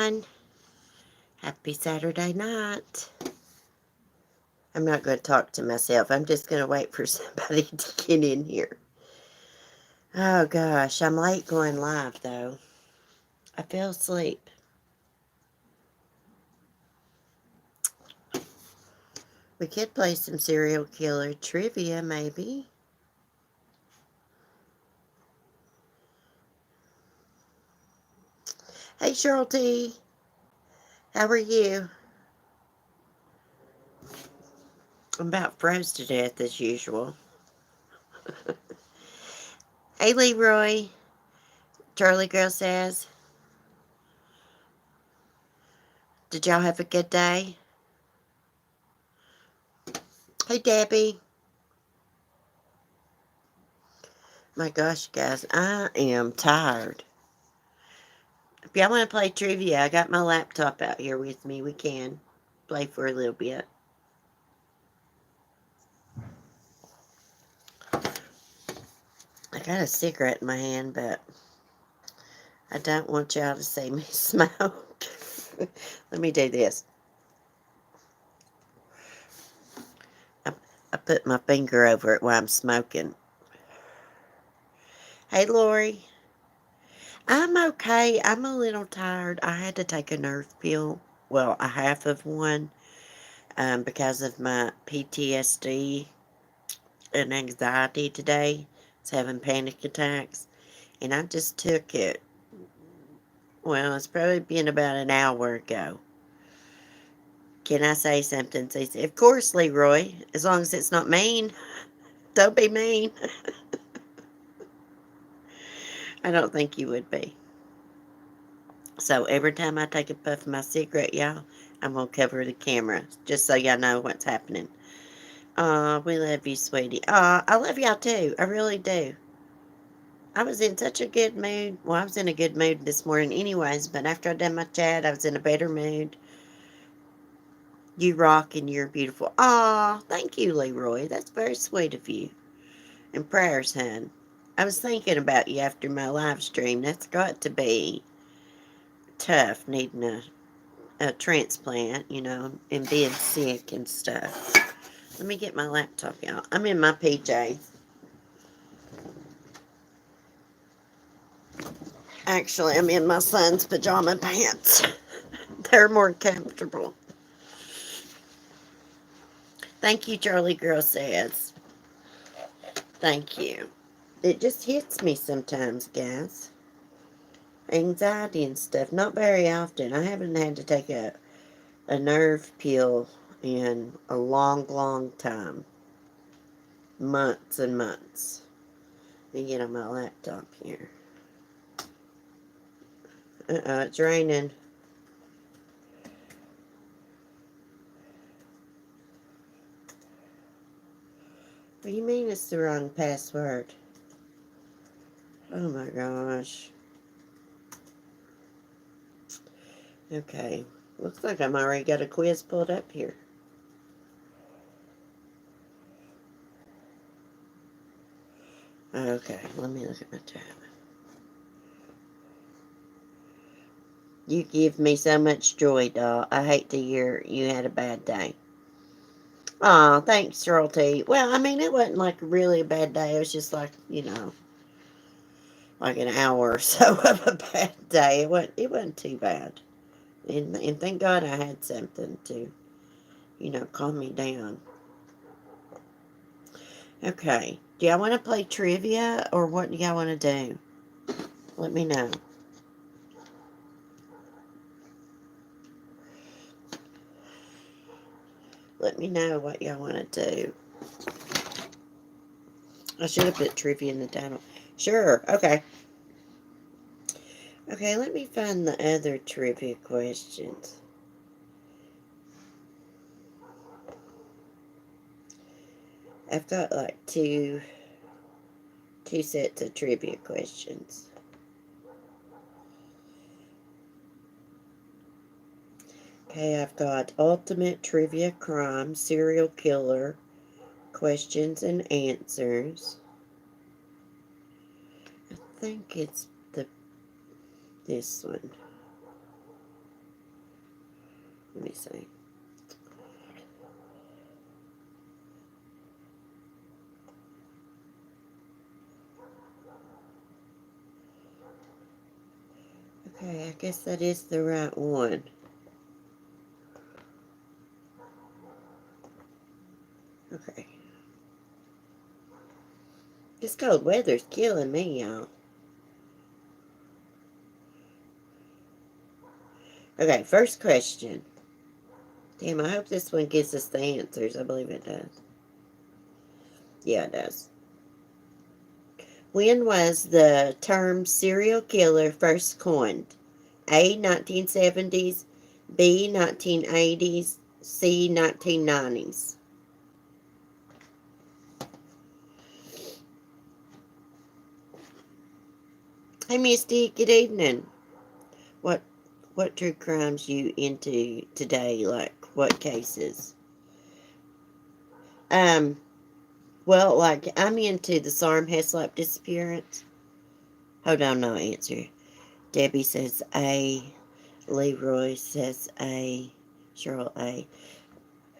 everyone. Happy Saturday night. I'm not going to talk to myself. I'm just going to wait for somebody to get in here. Oh gosh, I'm late going live though. I fell asleep. We could play some serial killer trivia maybe. Hey Cheryl T. How are you? I'm about froze to death as usual. Hey Leroy. Charlie Girl says, did y'all have a good day? Hey Debbie. My gosh, guys, I am tired. If y'all want to play trivia, I got my laptop out here with me. We can play for a little bit. I got a cigarette in my hand, but I don't want y'all to see me smoke. Let me do this. I put my finger over it while I'm smoking. Hey, Lori. I'm okay. I'm a little tired. I had to take a nerve pill. Well, a half of one because of my PTSD and anxiety today. I was having panic attacks. And I just took it. Well, it's probably been about an hour ago. Can I say something? Of course, Leroy. As long as it's not mean. Don't be mean. I don't think you would be. So every time I take a puff of my cigarette, y'all, I'm going to cover the camera. Just so y'all know what's happening. We love you, sweetie. I love y'all too. I really do. I was in such a good mood. Well, I was in a good mood this morning anyways, but after I done my chat, I was in a better mood. You rock and you're beautiful. Aw, thank you, Leroy. That's very sweet of you. And prayers, hon. I was thinking about you after my live stream. That's got to be tough, needing a transplant, and being sick and stuff. Let me get my laptop out. I'm in my PJs. Actually, I'm in my son's pajama pants. They're more comfortable. Thank you, Charlie Girl says. Thank you. It just hits me sometimes, guys. Anxiety and stuff. Not very often. I haven't had to take a nerve pill in a long, long time. Months and months. Let me get on my laptop here. It's raining. What do you mean it's the wrong password? Oh my gosh. Okay. Looks like I'm already got a quiz pulled up here. Okay, let me look at my tab. You give me so much joy, doll. I hate to hear you had a bad day. Aw, thanks, Cheryl T. Well, I mean, it wasn't like really a bad day. It was just like, like an hour or so of a bad day. It wasn't too bad. And thank God I had something to, calm me down. Okay. Do y'all want to play trivia or what do y'all want to do? Let me know. Let me know what y'all want to do. I should have put trivia in the title. Sure. Okay. Okay, let me find the other trivia questions. I've got like two sets of trivia questions. Okay, I've got ultimate trivia crime, serial killer, questions and answers. I think it's this one. Let me see. Okay, I guess that is the right one. Okay. This cold weather's killing me, y'all. Okay, first question. Damn, I hope this one gives us the answers. I believe it does. Yeah, it does. When was the term serial killer first coined? A. 1970s, B. 1980s, C. 1990s. Hey, Misty, good evening. What true crimes you into today? Like what cases? Well, like I'm into the Sarm Heslop disappearance. Hold on, no answer. Debbie says A. Leroy says A. Cheryl A.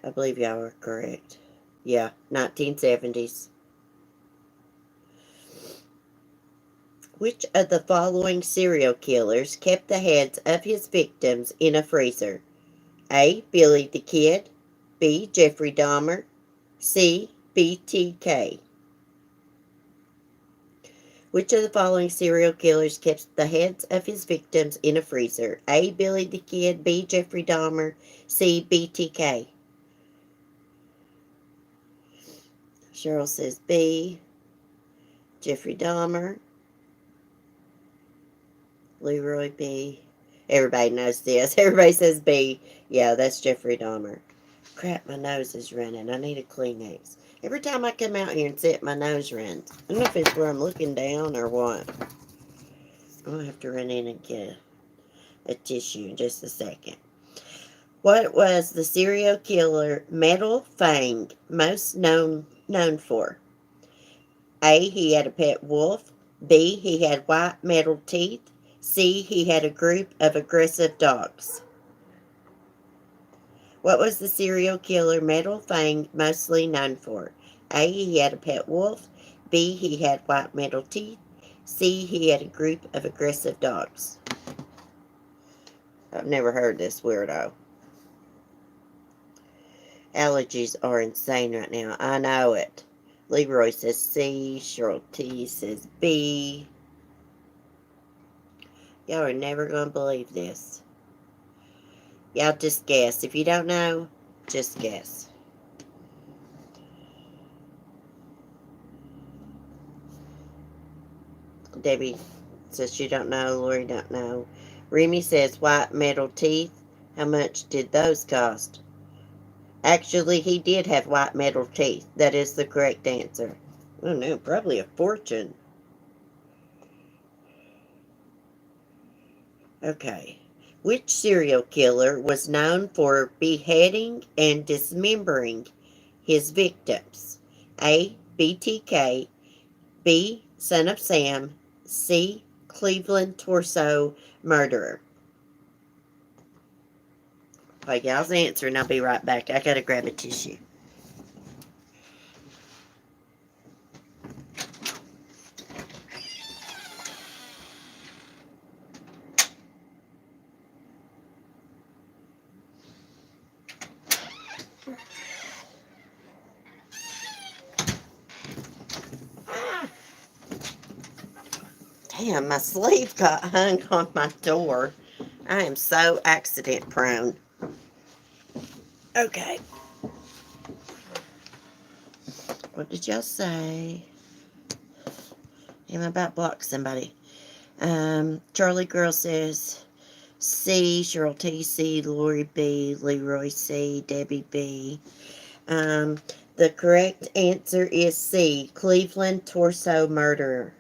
I believe y'all are correct. Yeah, 1970s. Which of the following serial killers kept the heads of his victims in a freezer? A. Billy the Kid, B. Jeffrey Dahmer, C. BTK. Which of the following serial killers kept the heads of his victims in a freezer? A. Billy the Kid, B. Jeffrey Dahmer, C. BTK. Cheryl says B. Jeffrey Dahmer. Leroy B. Everybody knows this. Everybody says B. Yeah, that's Jeffrey Dahmer. Crap, my nose is running. I need a Kleenex. Every time I come out here and sit, my nose runs. I don't know if it's where I'm looking down or what. I'm going to have to run in and get a tissue in just a second. What was the serial killer Metal Fang most known for? A. He had a pet wolf. B. He had white metal teeth. C. He had a group of aggressive dogs. What was the serial killer Metal Fang mostly known for? A. He had a pet wolf. B. He had white metal teeth. C. He had a group of aggressive dogs. I've never heard this weirdo. Allergies are insane right now. I know it. Leroy says C. Cheryl T says B. Y'all are never going to believe this. Y'all just guess. If you don't know, just guess. Debbie says she don't know. Lori don't know. Remy says white metal teeth. How much did those cost? Actually, he did have white metal teeth. That is the correct answer. I don't know, probably a fortune. Okay. Which serial killer was known for beheading and dismembering his victims? A. BTK, B. Son of Sam, C. Cleveland Torso Murderer. Okay, y'all's answer, and I'll be right back. I gotta grab a tissue. Damn, my sleeve got hung on my door. I am so accident prone. Okay. What did y'all say? Am I about to block somebody? Charlie Girl says C, Cheryl T, C, Lori B, Leroy C, Debbie B. The correct answer is C, Cleveland Torso Murderer.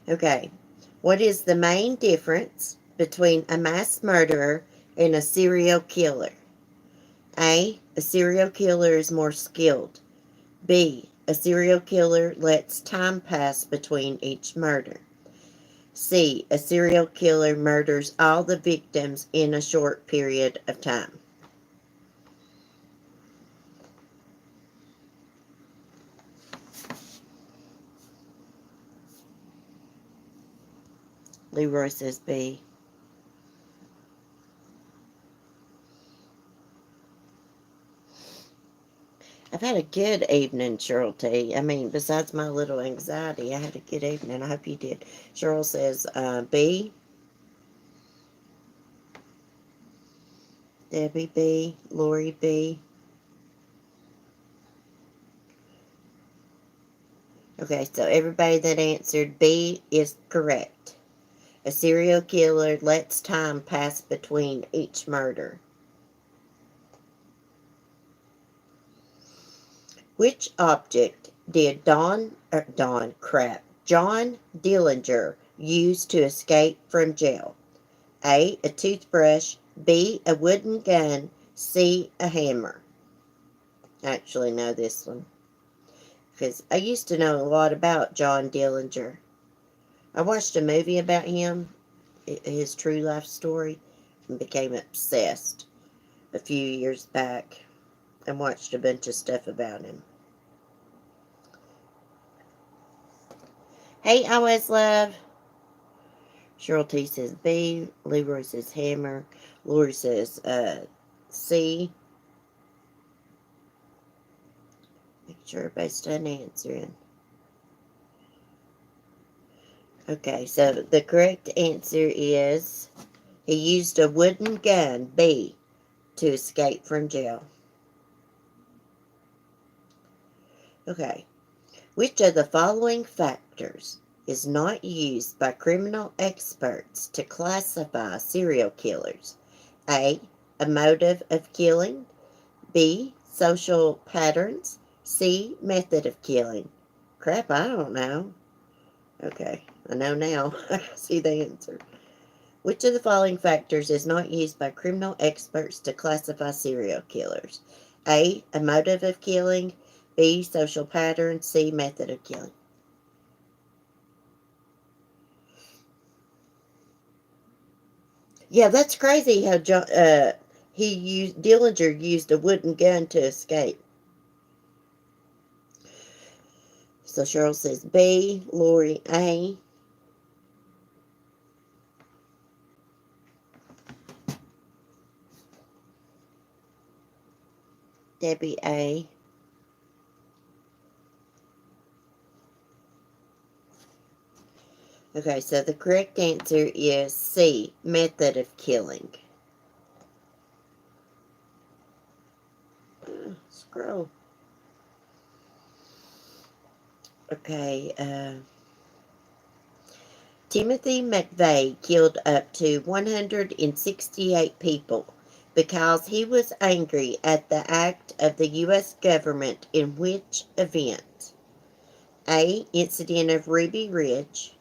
Okay. What is the main difference between a mass murderer and a serial killer? A. A serial killer is more skilled. B. A serial killer lets time pass between each murder. C. A serial killer murders all the victims in a short period of time. Leroy says B. I've had a good evening, Cheryl T. I mean, besides my little anxiety, I had a good evening. I hope you did. Cheryl says B. Debbie B. Lori B. Okay, so everybody that answered B is correct. A serial killer lets time pass between each murder. Which object did John Dillinger use to escape from jail? A. A toothbrush. B. A wooden gun. C. A hammer. I actually know this one because I used to know a lot about John Dillinger. I watched a movie about him, his true life story, and became obsessed a few years back and watched a bunch of stuff about him. Hey, always love. Cheryl T says B. Leroy says hammer. Lori says C. Make sure everybody's done answering. Okay, so the correct answer is he used a wooden gun, B, to escape from jail. Okay, which of the following factors is not used by criminal experts to classify serial killers? A. A motive of killing. B. Social patterns. C. Method of killing. Crap, I don't know. Okay, I know now. I see the answer. Which of the following factors is not used by criminal experts to classify serial killers? A. A motive of killing. B. Social patterns. C. Method of killing. Yeah, that's crazy how Dillinger used a wooden gun to escape. So Cheryl says B. Lori A. Debbie A. Okay, so the correct answer is C. Method of killing. Scroll. Okay, Timothy McVeigh killed up to 168 people because he was angry at the act of the U.S. government in which event? A. Incident of Ruby Ridge.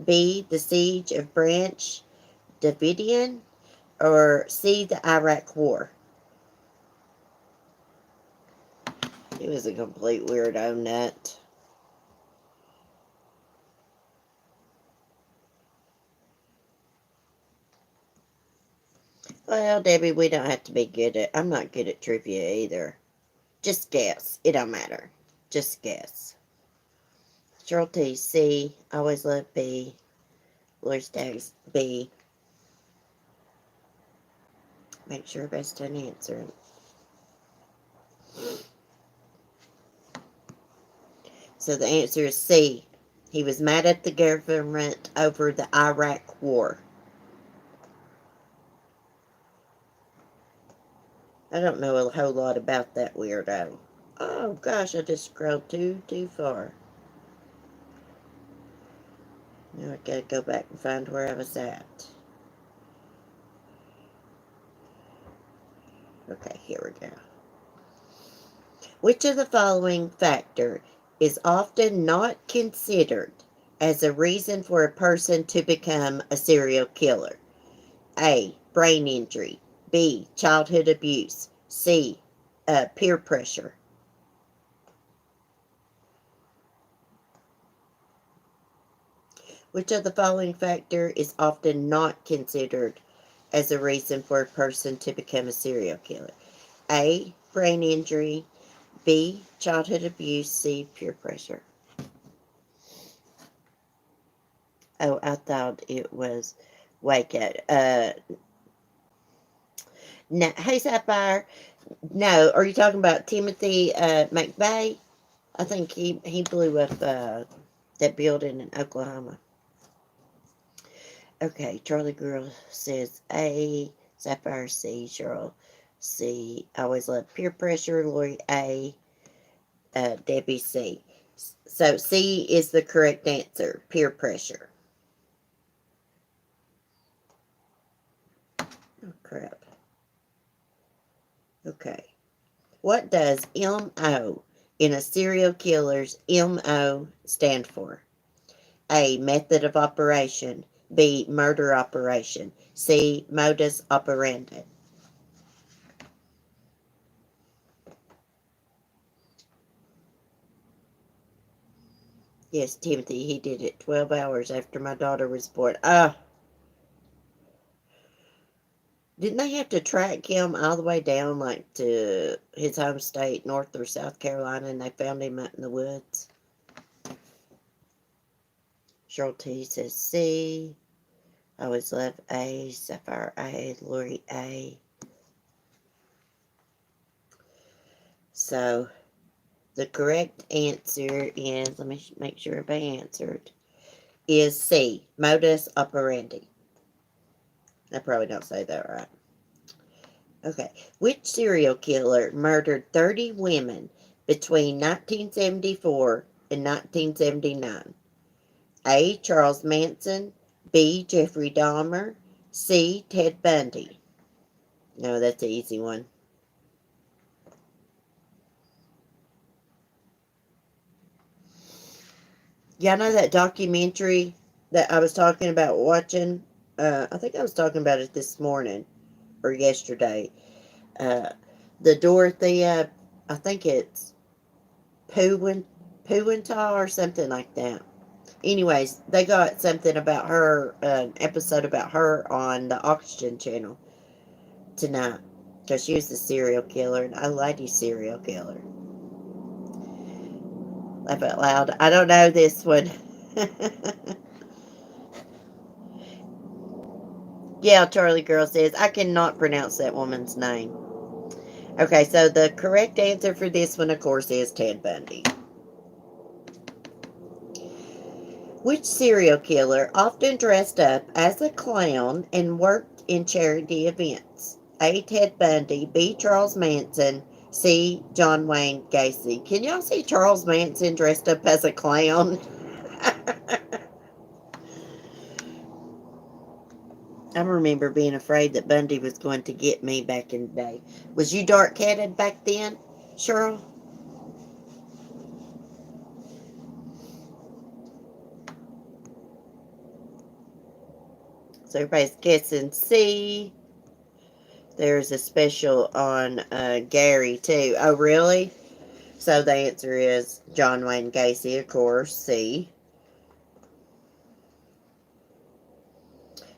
B. The siege of Branch Davidian. Or C. The Iraq War. He was a complete weirdo nut. Well, Debbie, we don't have to be good at... I'm not good at trivia either. Just guess. It don't matter. Just guess. Cheryl T, C. Always love B. Lori Staggs, B. Make sure everybody's done answering. So the answer is C. He was mad at the government over the Iraq War. I don't know a whole lot about that weirdo. Oh gosh, I just scrolled too far. Now I gotta go back and find where I was at. Okay, here we go. Which of the following factor is often not considered as a reason for a person to become a serial killer? A. Brain injury. B. Childhood abuse. C. Peer pressure. Which of the following factor is often not considered as a reason for a person to become a serial killer? A. Brain injury. B. Childhood abuse. C. Peer pressure. Oh, I thought it was Waco. No, hey, Sapphire. No, are you talking about Timothy McVeigh? I think he blew up that building in Oklahoma. Okay, Charlie Girl says A, Sapphire C, Cheryl C. I always love peer pressure. Lori A, Debbie C. So C is the correct answer, peer pressure. Oh, crap. Okay. What does MO in a serial killer's MO stand for? A, method of operation. B, murder operation. C, modus operandi. Yes, Timothy, he did it 12 hours after my daughter was born. Didn't they have to track him all the way down, like, to his home state, North or South Carolina, and they found him out in the woods? Cheryl T says C. I always love A. Sapphire A. Lori A. So, the correct answer is, let me make sure everybody answered, is C, modus operandi. I probably don't say that right. Okay. Which serial killer murdered 30 women between 1974 and 1979? A, Charles Manson. B, Jeffrey Dahmer. C, Ted Bundy. No, that's an easy one. Y'all know that documentary that I was talking about watching? I think I was talking about it this morning or yesterday. The Dorothea, I think it's Puwenta or something like that. Anyways, they got something about her, an episode about her on the Oxygen Channel tonight. Because she was the serial killer, and a lady serial killer. Laugh out loud. I don't know this one. Yeah, Charlie Girl says, I cannot pronounce that woman's name. Okay, so the correct answer for this one, of course, is Ted Bundy. Which serial killer often dressed up as a clown and worked in charity events? A. Ted Bundy. B. Charles Manson. C. John Wayne Gacy. Can y'all see Charles Manson dressed up as a clown? I remember being afraid that Bundy was going to get me back in the day. Was you dark-headed back then, Cheryl? So everybody's guessing C. There's a special on Gary, too. Oh, really? So the answer is John Wayne Gacy, of course, C.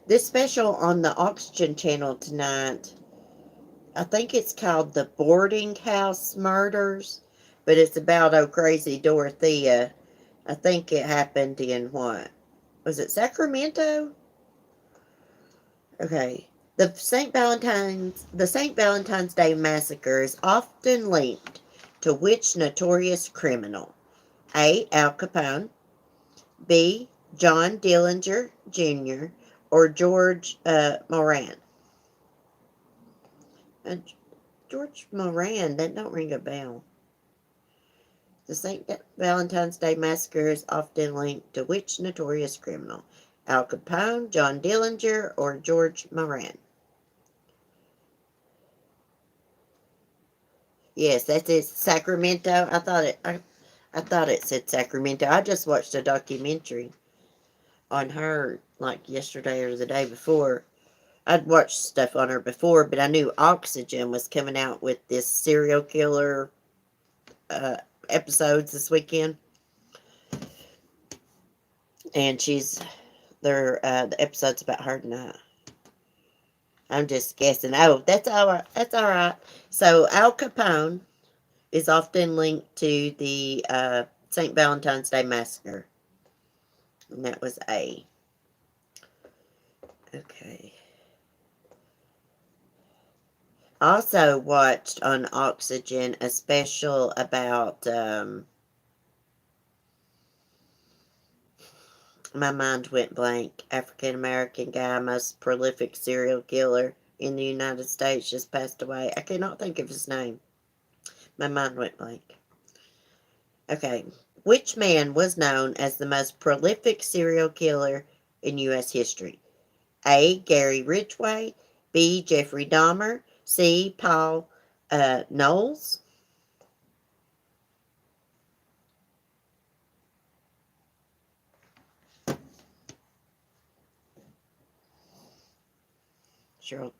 This special on the Oxygen Channel tonight, I think it's called The Boarding House Murders, but it's about Oh Crazy Dorothea. I think it happened in what? Was it Sacramento? Okay. The St. Valentine's Day Massacre is often linked to which notorious criminal? A. Al Capone. B. John Dillinger Jr. or George Moran. George Moran, that don't ring a bell. The St. Valentine's Day Massacre is often linked to which notorious criminal? Al Capone, John Dillinger, or George Moran? Yes, that's it. Sacramento. I thought it said Sacramento. I just watched a documentary on her like yesterday or the day before. I'd watched stuff on her before, but I knew Oxygen was coming out with this serial killer episodes this weekend. And she's They're the episodes about her tonight. I'm just guessing. Oh, that's all right. That's all right. So Al Capone is often linked to the St. Valentine's Day Massacre. And that was A. Okay. Also watched on Oxygen a special about, my mind went blank, African American guy, most prolific serial killer in the United States, just passed away. I cannot think of his name. My mind went blank. Okay. Which man was known as the most prolific serial killer in U.S. history? A. Gary Ridgway. B. Jeffrey Dahmer. C. Paul Knowles. Cheryl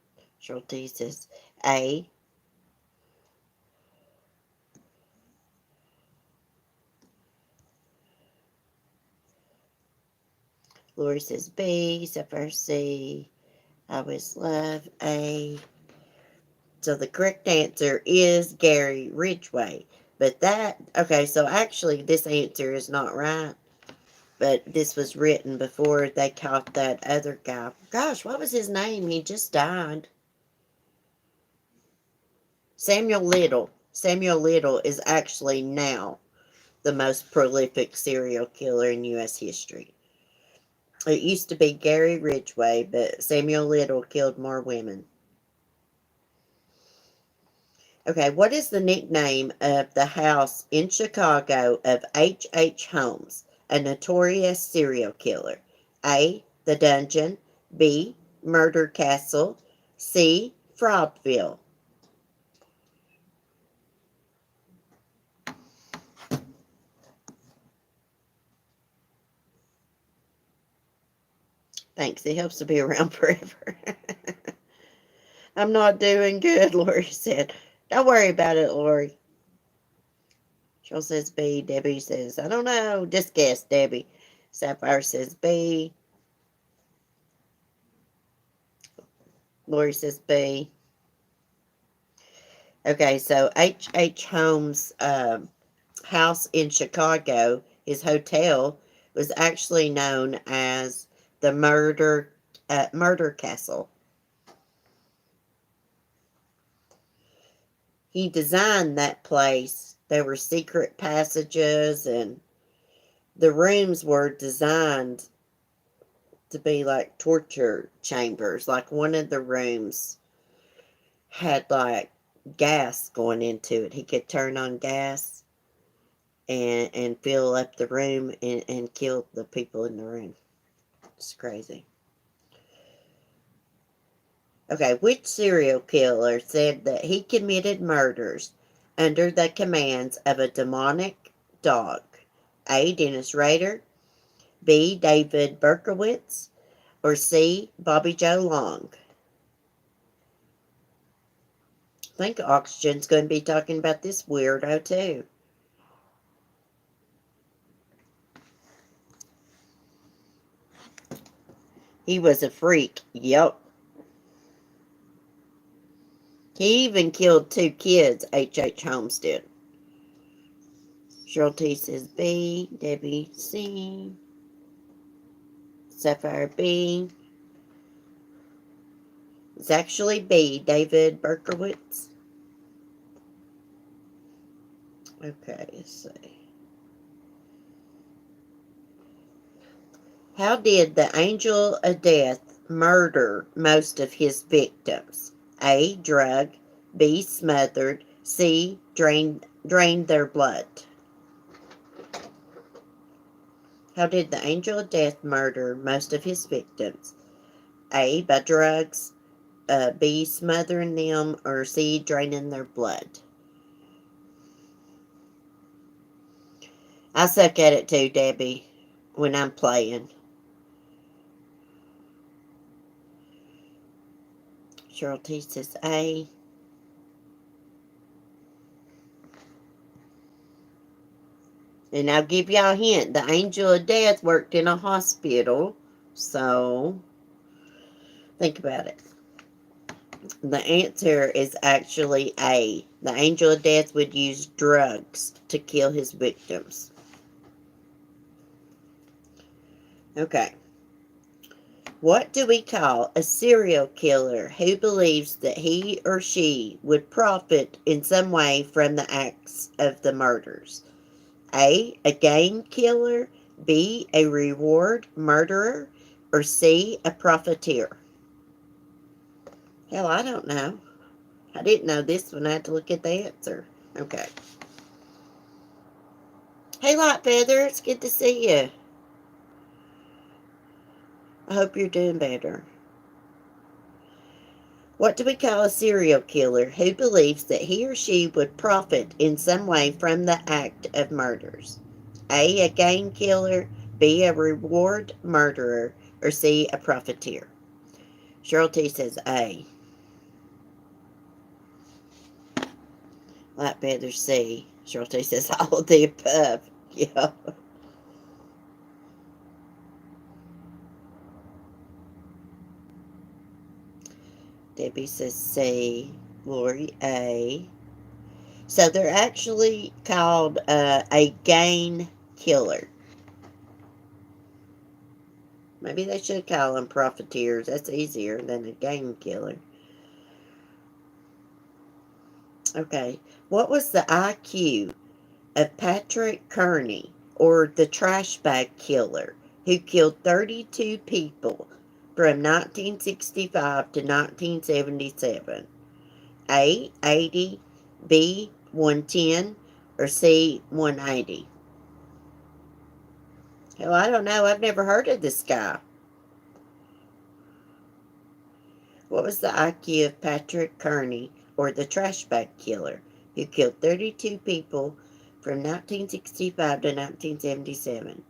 T says A. Lori says B. Sapphire C. I always love A. So the correct answer is Gary Ridgway. But that, okay, so actually this answer is not right. But this was written before they caught that other guy. Gosh, what was his name? He just died. Samuel Little. Samuel Little is actually now the most prolific serial killer in U.S. history. It used to be Gary Ridgway, but Samuel Little killed more women. Okay, what is the nickname of the house in Chicago of H. H. Holmes, a notorious serial killer? A. The Dungeon. B. Murder Castle. C. Fraudville. Thanks, it helps to be around forever. I'm not doing good, Lori said. Don't worry about it, Lori. Cheryl says B. Debbie says, I don't know. Just guess, Debbie. Sapphire says B. Lori says B. Okay, so H. H. Holmes' house in Chicago, his hotel, was actually known as the Murder Castle. He designed that place. There were secret passages, and the rooms were designed to be like torture chambers. Like one of the rooms had like gas going into it. He could turn on gas and fill up the room and kill the people in the room. It's crazy. Okay, which serial killer said that he committed murders under the commands of a demonic dog? A. Dennis Rader. B. David Berkowitz. Or C. Bobby Joe Long. I think Oxygen's going to be talking about this weirdo too. He was a freak. Yep. He even killed 2 kids, H. H. Holmes did. Cheryl T says B. Debbie C. Sapphire B. It's actually B. David Berkowitz. Okay, let's see. How did the angel of death murder most of his victims? A. Drug. B. Smothered. C. Drained their blood. How did the angel of death murder most of his victims? A. By drugs. B. Smothering them. Or C. Draining their blood. I suck at it too, Debbie, when I'm playing. Cheryl T says A. And I'll give y'all a hint. The angel of death worked in a hospital. So, think about it. The answer is actually A. The angel of death would use drugs to kill his victims. Okay. What do we call a serial killer who believes that he or she would profit in some way from the acts of the murders? A gain killer, B, a reward murderer, or C, a profiteer? Hell, I don't know. I didn't know this one. I had to look at the answer. Okay. Hey, Light Feather, it's good to see you. I hope you're doing better. What do we call a serial killer who believes that he or she would profit in some way from the act of murders? A gain killer, B, a reward murderer, or C, a profiteer? Cheryl T says A. Light Feather C. Cheryl T says all of the above. Yeah. Debbie says C. Lori A. So they're actually called a gain killer. Maybe they should call them profiteers. That's easier than a gain killer. Okay. What was the IQ of Patrick Kearney, or the trash bag killer, who killed 32 people from 1965 to 1977? A, 80, B, 110, or C, 180? Hell, I don't know. I've never heard of this guy. What was the IQ of Patrick Kearney, or the trash bag killer, who killed 32 people from 1965 to 1977?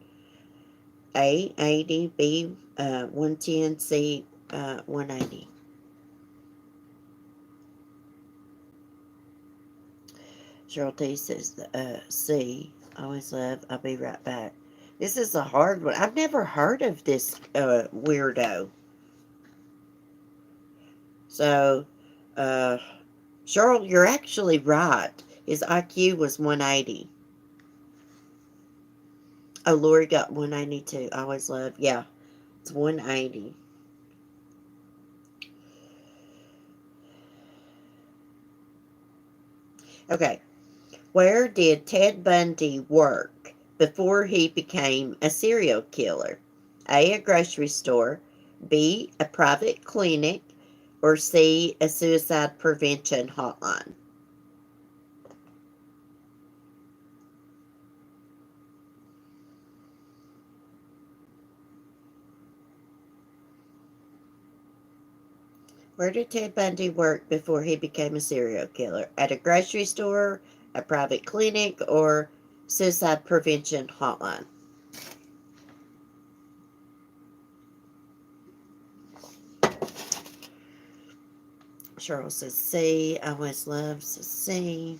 A, 80, B, 110, C, 180. Cheryl T says C. Always love. I'll be right back. This is a hard one. I've never heard of this weirdo. So, Cheryl, you're actually right. His IQ was 180. Oh, Lori got 192. I always love. Yeah, it's 180. Okay. Where did Ted Bundy work before he became a serial killer? A grocery store, B, a private clinic, or C, a suicide prevention hotline? Where did Ted Bundy work before he became a serial killer? At a grocery store, a private clinic, or suicide prevention hotline? Cheryl says C. Always loves C.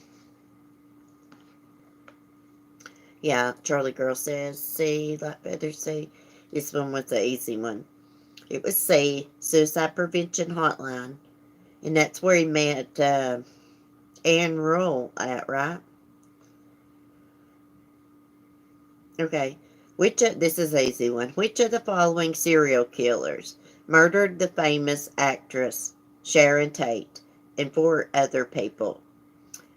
Yeah, Charlie Girl says C. Like Feather C. This one was the easy one. It was C. Suicide Prevention Hotline. And that's where he met Anne Rule at, right? Okay. This is an easy one. Which of the following serial killers murdered the famous actress Sharon Tate and four other people?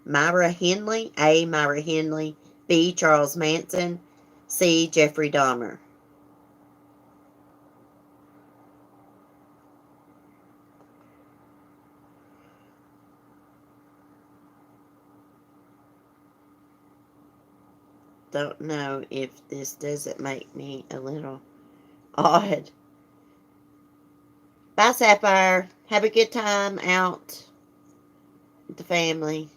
Myra Hindley, A. Myra Hindley, B. Charles Manson, C. Jeffrey Dahmer. Don't know if this doesn't make me a little odd. Bye, Sapphire. Have a good time out with the family.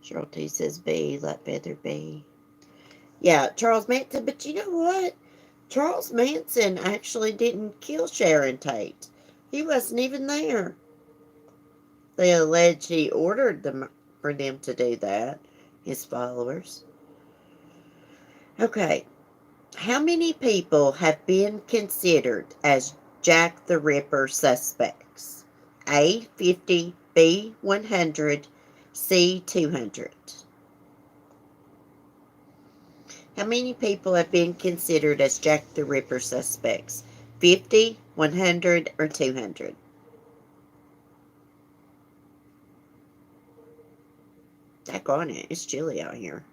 Cheryl T says B. Let Feather B. Yeah, Charles Manson. But you know what? Charles Manson actually didn't kill Sharon Tate. He wasn't even there. They allege he ordered them for them to do that, his followers. Okay. How many people have been considered as Jack the Ripper suspects? A, 50, B, 100, C, 200. How many people have been considered as Jack the Ripper suspects? 50, 100, or 200? Daggone it, it's chilly out here.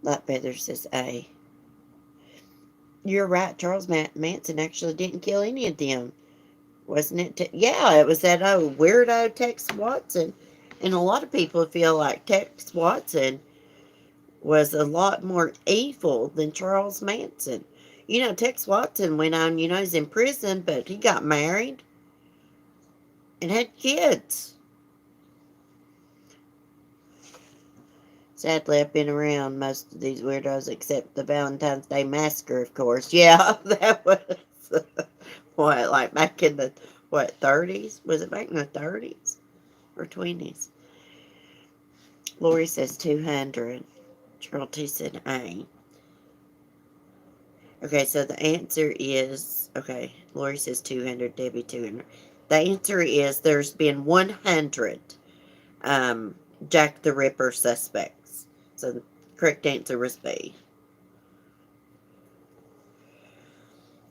Light Feather says A. You're right, Charles Manson actually didn't kill any of them. Wasn't it? Yeah, it was that old weirdo Tex Watson. And a lot of people feel like Tex Watson was a lot more evil than Charles Manson. You know, Tex Watson went on, he's in prison, but he got married and had kids. Sadly, I've been around most of these weirdos except the Valentine's Day Massacre, of course. Yeah, that was, what, like back in the, 30s? Was it back in the 30s or 20s? Lori says 200. Cheryl T said A. Okay, so the answer is, okay, Lori says 200, Debbie 200. The answer is there's been 100 Jack the Ripper suspects. So the correct answer was B.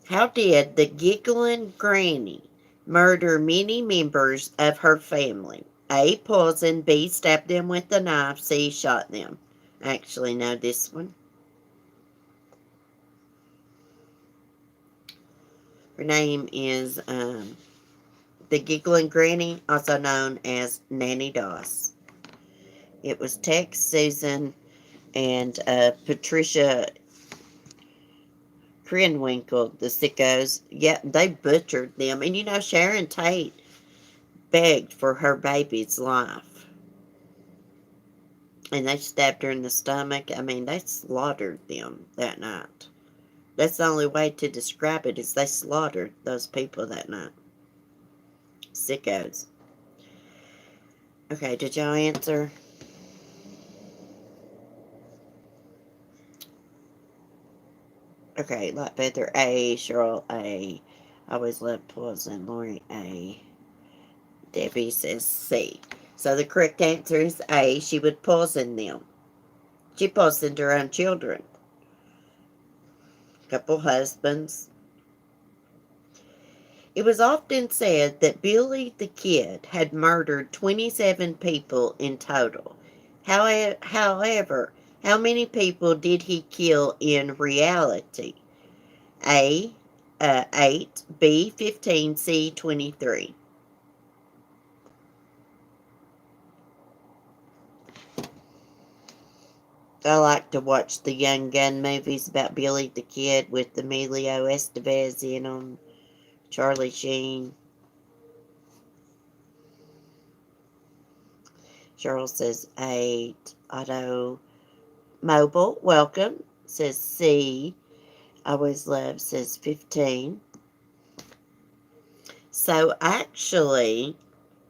How did the giggling granny murder many members of her family? A, poisoned, B, stabbed them with a knife, C, shot them. I actually know this one. Her name is the Giggling Granny, also known as Nanny Doss. It was Tex, Susan, and Patricia Krenwinkel, the sickos. Yeah, they butchered them. And Sharon Tate begged for her baby's life. And they stabbed her in the stomach. I mean, they slaughtered them that night. That's the only way to describe it, is they slaughtered those people that night. Sickos. Okay, did y'all answer? Okay, Light Feather A, Cheryl A. Always Love Poison, Lori A. Debbie says C. So the correct answer is A. She would poison them. She poisoned her own children. Couple husbands. It was often said that Billy the Kid had murdered 27 people in total. However, how many people did he kill in reality? A, 8, B, 15, C, 23. I like to watch the Young Gun movies about Billy the Kid with Emilio Estevez in them, Charlie Sheen. Cheryl says 8. Auto Mobile, welcome, says C. Always Love says 15. So actually,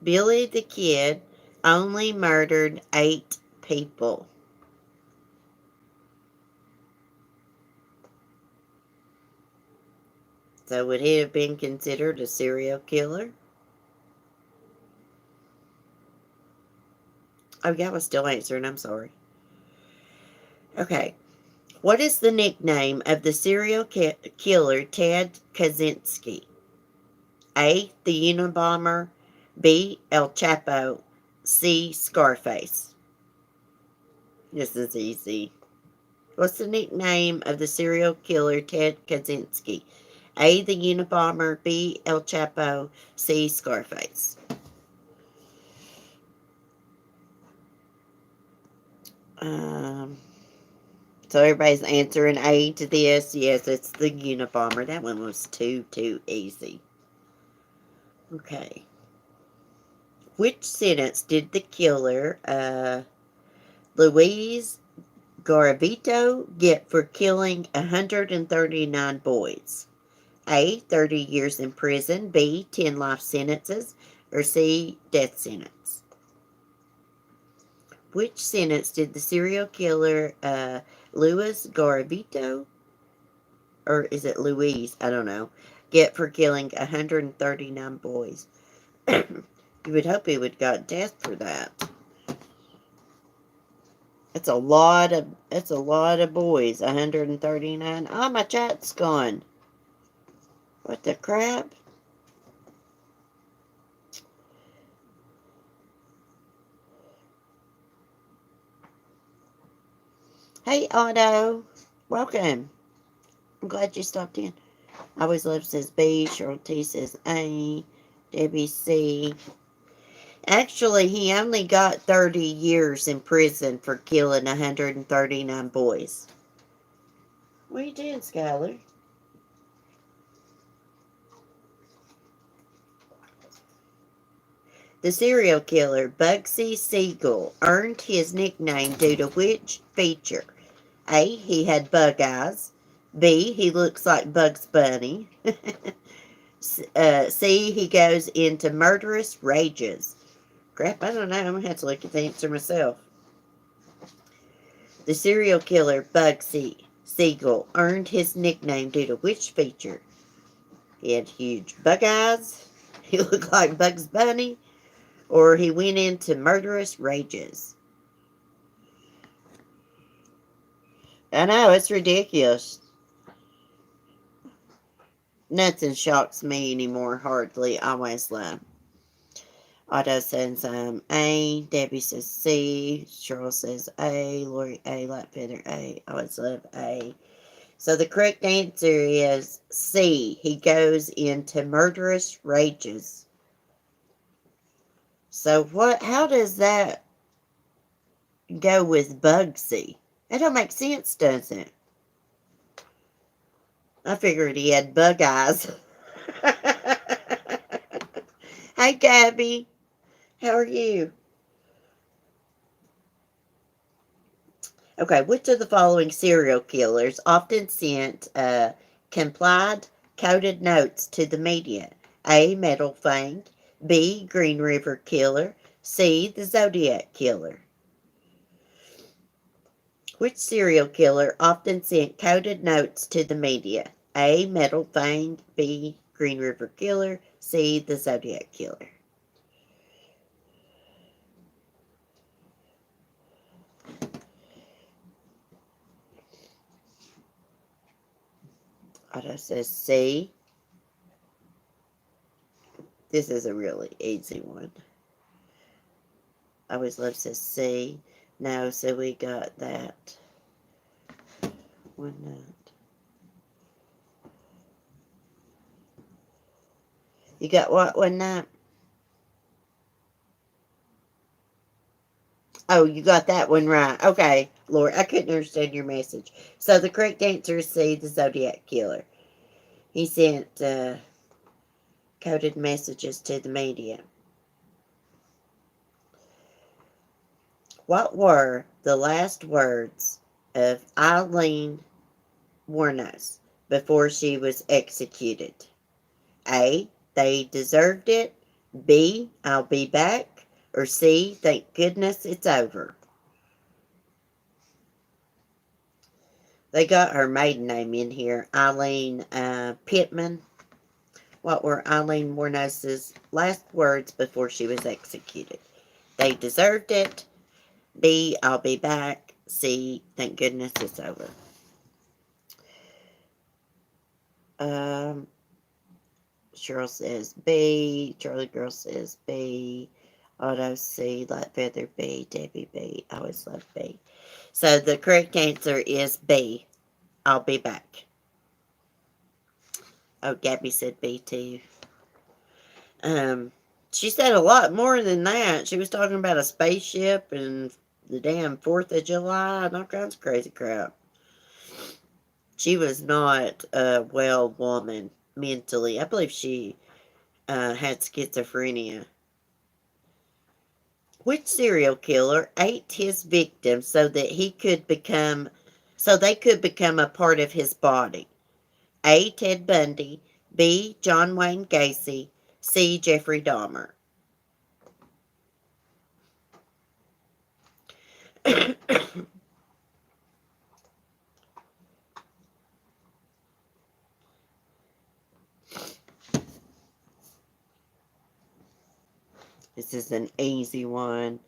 Billy the Kid only murdered 8 people. So would he have been considered a serial killer? Oh, yeah, I was still answering. I'm sorry. Okay. What is the nickname of the serial killer Ted Kaczynski? A, the Unabomber, B, El Chapo, C, Scarface. This is easy. What's the nickname of the serial killer Ted Kaczynski? A, the Unabomber, B, El Chapo, C, Scarface. So everybody's answering A to this. Yes, it's the Unabomber. That one was too easy. Okay. Which sentence did the killer, Luis Garavito, get for killing 139 boys? A, 30 years in prison, B, 10 life sentences, or C, death sentence? which sentence did the serial killer Louis Garavito, or is it Louise? I don't know, get for killing 139 boys? You would hope he would got death for that. It's a lot of boys. 139. Oh, my chat's gone. What the crap? Hey, Otto. Welcome. I'm glad you stopped in. Always Love says B. Cheryl T says A. Debbie C. Actually, he only got 30 years in prison for killing 139 boys. What are you doing, Skylar? The serial killer Bugsy Siegel earned his nickname due to which feature? A. He had bug eyes. B. He looks like Bugs Bunny. C. He goes into murderous rages. Crap, I don't know. I'm going to have to look at the answer myself. The serial killer Bugsy Siegel earned his nickname due to which feature? He had huge bug eyes. He looked like Bugs Bunny. Or he went into murderous rages. I know, it's ridiculous. Nothing shocks me anymore, hardly. I always love. Otto says A. Debbie says C. Cheryl says A. Lori A. Lightfeather A. I always love A. So the correct answer is C. He goes into murderous rages. So how does that go with Bugsy? That don't make sense, does it? I figured he had bug eyes. Hey, Gabby. How are you? Okay, which of the following serial killers often sent complied coded notes to the media? A. Metal Fang. B. Green River Killer. C. The Zodiac Killer. Which serial killer often sent coded notes to the media? A. Metal Fang. B. Green River Killer. C. The Zodiac Killer. Otto says C. This is a really easy one. I always love says C. No, so we got that. One note. You got what one night? Oh, you got that one right. Okay, Lord, I couldn't understand your message. So the correct answer is C, the Zodiac Killer. He sent coded messages to the media. What were the last words of Eileen Wuornos before she was executed? A. They deserved it. B. I'll be back. Or C. Thank goodness it's over. They got her maiden name in here. Eileen Pittman. What were Eileen Wuornos' last words before she was executed? They deserved it. B. I'll be back. C. Thank goodness it's over. Cheryl says B. Charlie Girl says B. Otto C. Lightfeather B. Debbie B. I always love B. So the correct answer is B. I'll be back. Oh, Gabby said B too. She said a lot more than that. She was talking about a spaceship and the damn 4th of July and all kinds of crazy crap. She was not a well woman mentally. I believe she had schizophrenia. Which serial killer ate his victims so that they could become a part of his body? A. Ted Bundy. B. John Wayne Gacy. C. Jeffrey Dahmer. This is an easy one.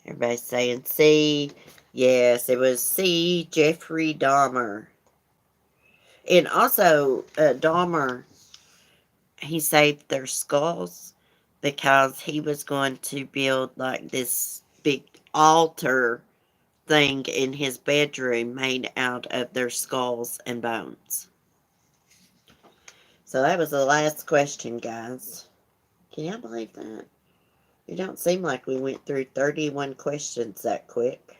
Everybody's saying C. Yes, it was C. Jeffrey Dahmer. And also, Dahmer, he saved their skulls because he was going to build like this big altar thing in his bedroom made out of their skulls and bones. So that was the last question, guys. Can y'all believe that? It don't seem like we went through 31 questions that quick.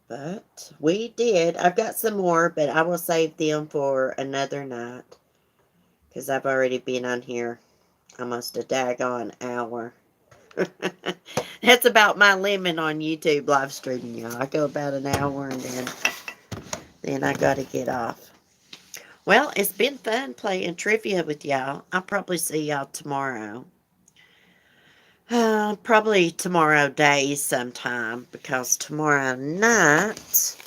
But we did. I've got some more, but I will save them for another night. Because I've already been on here almost a daggone hour. That's about my limit on YouTube live streaming, y'all. I go about an hour and then I got to get off. Well, it's been fun playing trivia with y'all. I'll probably see y'all tomorrow. Probably tomorrow day sometime, because tomorrow night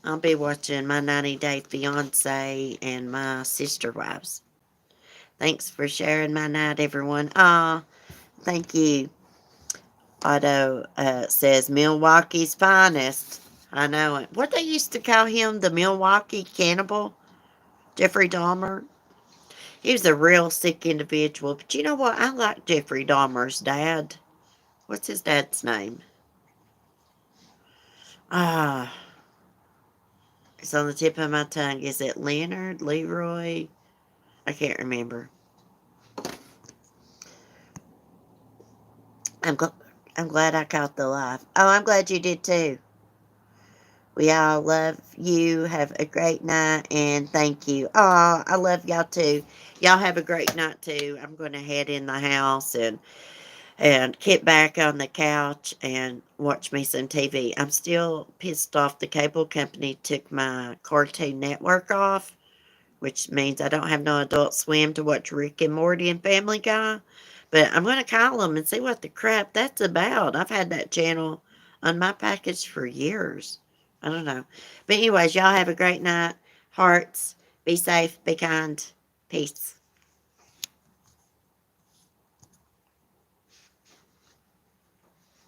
I'll be watching my 90 Day Fiancé and my Sister Wives. Thanks for sharing my night, everyone. Thank you. Otto says Milwaukee's finest. I know it. What they used to call him, the Milwaukee Cannibal, Jeffrey Dahmer. He was a real sick individual. But you know what? I like Jeffrey Dahmer's dad. What's his dad's name? Ah, it's on the tip of my tongue. Is it Leonard? Leroy? I can't remember. I'm glad I caught the live. Oh, I'm glad you did too. We all love you. Have a great night, and thank you. Oh, I love y'all too. Y'all have a great night too. I'm going to head in the house and get back on the couch and watch me some TV. I'm still pissed off the cable company took my Cartoon Network off, which means I don't have no Adult Swim to watch Rick and Morty and Family Guy. But I'm going to call them and see what the crap that's about. I've had that channel on my package for years. I don't know. But anyways, y'all have a great night. Hearts, be safe, be kind. Peace.